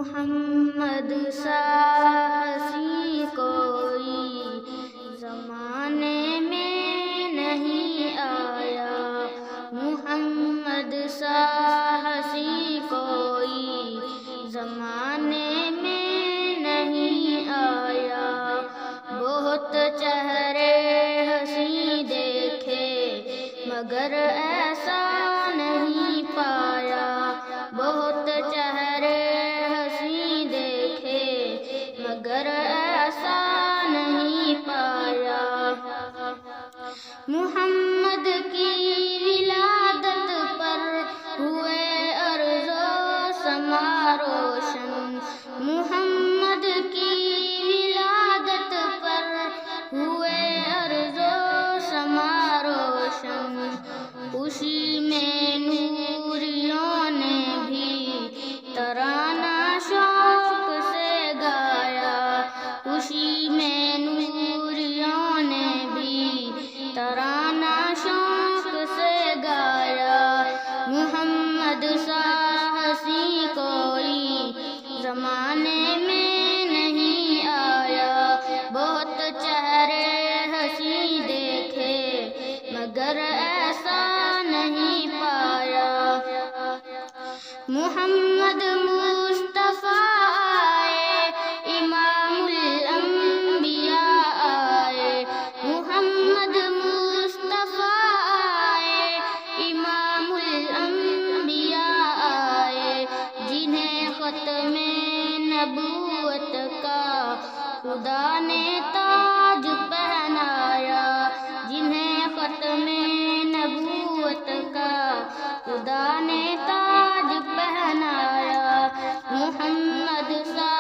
محمد سا ہنسی کوئی زمانے میں نہیں آیا، محمد سا ہنسی کوئی زمانے میں نہیں آیا۔ بہت چہرے ہنسی دیکھے مگر ایسا نہیں پایا، بہت چہرے ہنسی دیکھے مگر ایسا نہیں پایا۔ محمد کی ولادت پر ہوئے ارض و سما روشن، محمد کی ولادت پر ہوئے ارض و سما روشن، خوشی میں نوریوں نے بھی ترانہ شوق سے گایا، خوشی میں نوریوں نے بھی ترانہ شوق سے گایا۔ محمد سا ہنسی کوئی زمانے میں نہیں آیا، بہت چہرے ہنسی دیکھے مگر ایسا نہیں پایا۔ محمد مصطفیٰ آئے، امام الانبیاء آئے، محمد مصطفیٰ آئے، امام الانبیاء آئے، جنہیں ختم نبوت کا خدا نے تاج پہنایا، جنہیں ختم نبوت کا خدا نے تاج پہنایا۔ محمد سا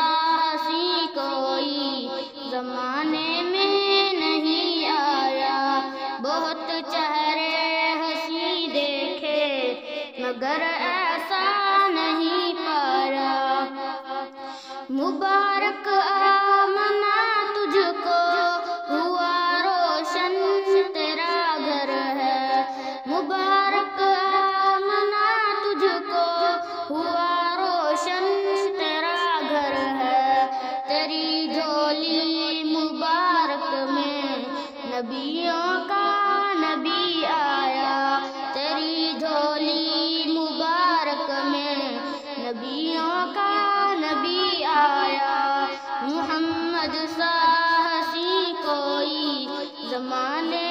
ہنسی کوئی زمانے میں نہیں آیا، بہت چہرے ہنسی دیکھے مگر ایسا نہیں پایا۔ مبارک آمنا تجھ کو ہوا روشن تیرا گھر ہے، مبارک آمنا تجھ کو ہوا روشن تیرا گھر ہے، تیری جھولی مبارک میں نبیوں کا نبی آیا، تیری جھولی مبارک میں نبیوں کا نبی آیا۔ محمد سا ہنسی کوئی زمانے